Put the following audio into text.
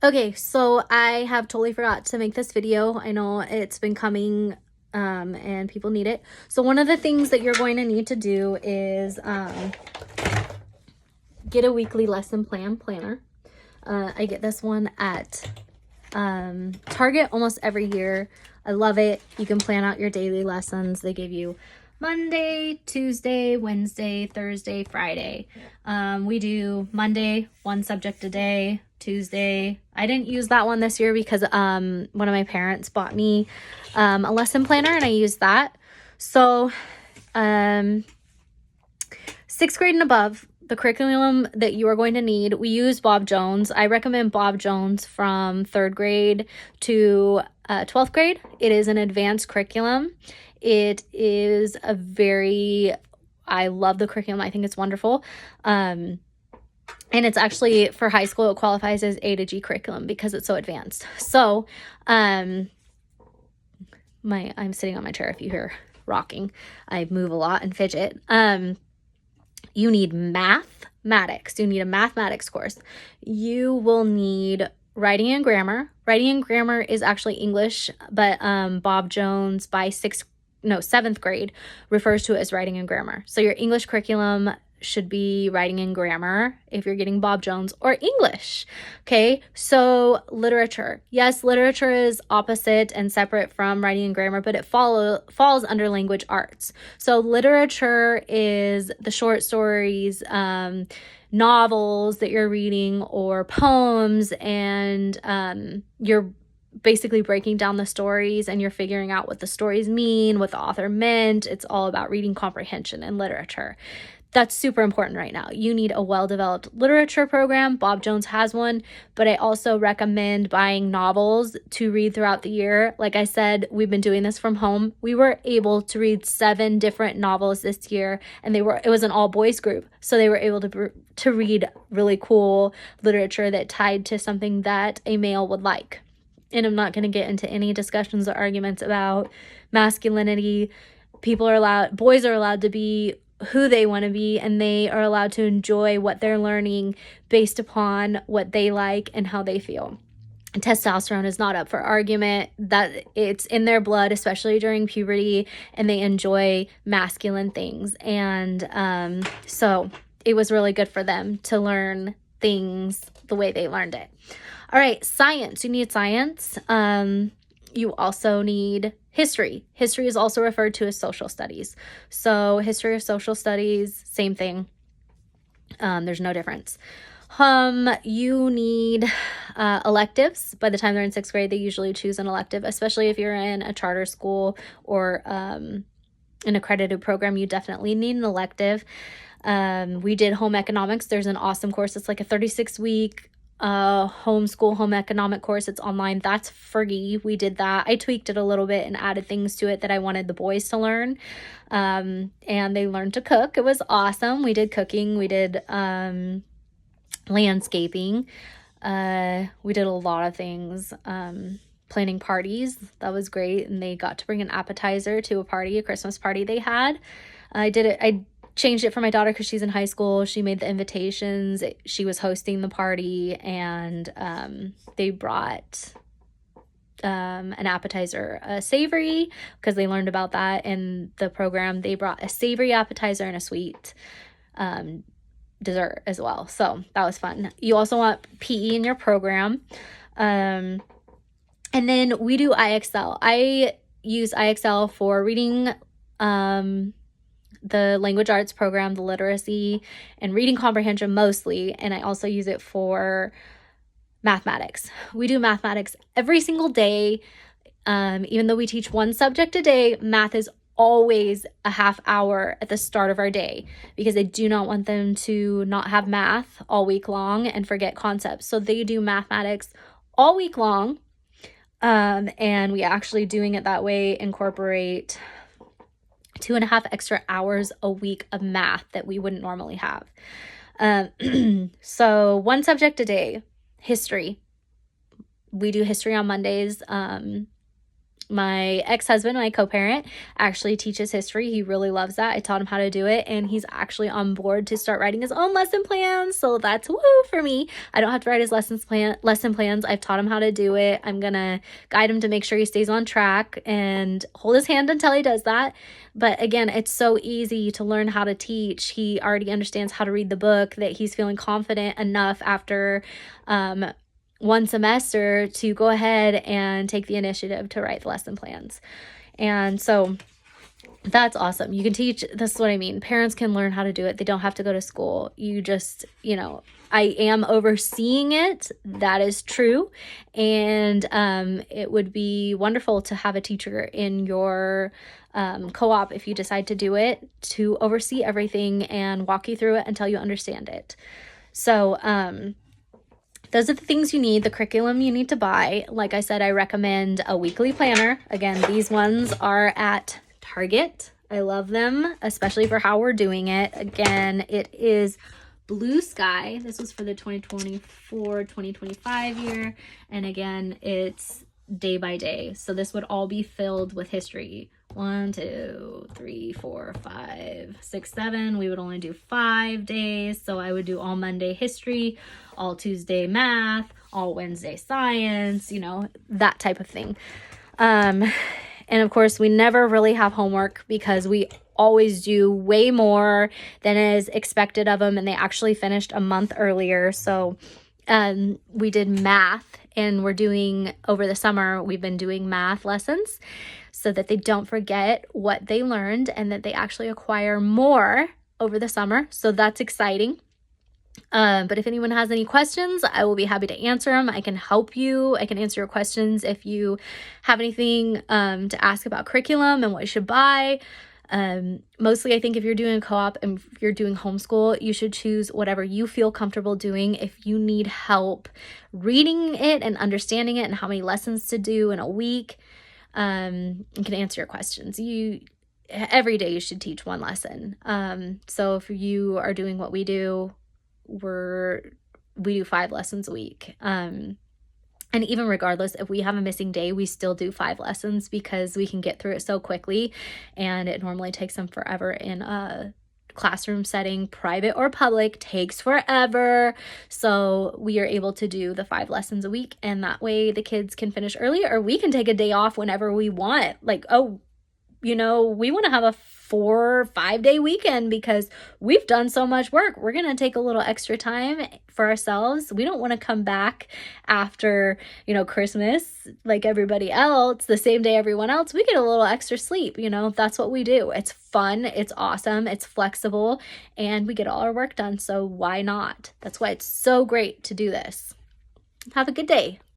Okay, so I have totally forgot to make this video. I know it's been coming and people need it. So one of the things that you're going to need to do is get a weekly lesson planner. I get this one at Target almost every year. I love it. You can plan out your daily lessons. They give you Monday, Tuesday, Wednesday, Thursday, Friday. We do Monday, one subject a day. Tuesday, I didn't use that one this year because one of my parents bought me a lesson planner and I used that. So 6th grade and above, the curriculum that you are going to need, we use Bob Jones. I recommend Bob Jones from 3rd grade to 12th grade. It is an advanced curriculum. It is I love the curriculum. I think it's wonderful. And it's actually, for high school, it qualifies as A to G curriculum because it's so advanced. So I'm sitting on my chair if you hear rocking. I move a lot and fidget. You need mathematics. You need a mathematics course. You will need writing and grammar. Writing and grammar is actually English, but Bob Jones by 7th grade refers to it as writing and grammar. So your English curriculum should be writing and grammar if you're getting Bob Jones, or English. Okay, so literature. Yes, literature is opposite and separate from writing and grammar, but it falls under language arts. So literature is the short stories, novels that you're reading, or poems, and you're basically breaking down the stories and you're figuring out what the stories mean, what the author meant. It's all about reading comprehension in literature. That's super important right now. You need a well-developed literature program. Bob Jones has one, but I also recommend buying novels to read throughout the year. Like I said, we've been doing this from home. We were able to read 7 different novels this year, and it was an all-boys group. So they were able to read really cool literature that tied to something that a male would like. And I'm not going to get into any discussions or arguments about masculinity. Boys are allowed to be who they want to be, and they are allowed to enjoy what they're learning based upon what they like and how they feel. Testosterone is not up for argument. That it's in their blood, especially during puberty, and they enjoy masculine things. And so it was really good for them to learn things the way they learned it. All right, science. You need science. You also need history. History is also referred to as social studies. So history of social studies, same thing. There's no difference. You need electives. By the time they're in 6th grade, they usually choose an elective, especially if you're in a charter school or an accredited program. You definitely need an elective. We did home economics. There's an awesome course. It's like a 36-week homeschool home economic course. It's online. That's free. We did that. I tweaked it a little bit and added things to it that I wanted the boys to learn. And they learned to cook. It was awesome. We did cooking. We did landscaping. We did a lot of things. Planning parties. That was great. And they got to bring an appetizer to a Christmas party they had. I changed it for my daughter because she's in high school. She made the invitations. She was hosting the party, and they brought an appetizer, a savory, because they learned about that in the program. They brought a savory appetizer and a sweet dessert as well. So that was fun. You also want PE in your program. And then we do IXL. I use IXL for reading, the language arts program, the literacy and reading comprehension mostly, and I also use it for mathematics. We do mathematics every single day. Even though we teach one subject a day, math is always a half hour at the start of our day, because I do not want them to not have math all week long and forget concepts. So they do mathematics all week long, and we actually, doing it that way, incorporate 2.5 extra hours a week of math that we wouldn't normally have. So one subject a day. History. We do history on Mondays. My ex-husband, my co-parent, actually teaches history. He really loves that. I taught him how to do it, and he's actually on board to start writing his own lesson plans. So that's woo for me. I don't have to write his lesson plans. I've taught him how to do it. I'm gonna guide him to make sure he stays on track and hold his hand until he does that. But again, it's so easy to learn how to teach. He already understands how to read the book, that he's feeling confident enough after one semester to go ahead and take the initiative to write the lesson plans. And so that's awesome. You can teach. This is what I mean. Parents can learn how to do it. They don't have to go to school. You just, I am overseeing it. That is true. And it would be wonderful to have a teacher in your co-op, if you decide to do it, to oversee everything and walk you through it until you understand it. So those are the things you need. The curriculum you need to buy. Like I said, I recommend a weekly planner. Again, these ones are at Target. I love them, especially for how we're doing it. Again, it is Blue Sky. This was for the 2024-2025 year. And again, it's day by day. So this would all be filled with history. 1, 2, 3, 4, 5, 6, 7. We would only do 5 days. So I would do all Monday history, all Tuesday math, all Wednesday science, that type of thing. And of course, we never really have homework because we always do way more than is expected of them. And they actually finished a month earlier. So we did math, and we're doing, over the summer, we've been doing math lessons so that they don't forget what they learned and that they actually acquire more over the summer. So that's exciting. But if anyone has any questions, I will be happy to answer them. I can help you. I can answer your questions if you have anything to ask about curriculum and what you should buy. Mostly, I think if you're doing a co-op and if you're doing homeschool, you should choose whatever you feel comfortable doing. If you need help reading it and understanding it and how many lessons to do in a week, you can answer your questions. Every day you should teach one lesson. So if you are doing what we do, we do 5 lessons a week. And even regardless, if we have a missing day, we still do 5 lessons because we can get through it so quickly, and it normally takes them forever in a classroom setting. Private or public takes forever. So we are able to do the 5 lessons a week, and that way the kids can finish early, or we can take a day off whenever we want. Like, we want to have a 4 or 5 day weekend because we've done so much work. We're going to take a little extra time for ourselves. We don't want to come back after, Christmas like everybody else, the same day everyone else. We get a little extra sleep. That's what we do. It's fun. It's awesome. It's flexible, and we get all our work done. So why not? That's why it's so great to do this. Have a good day.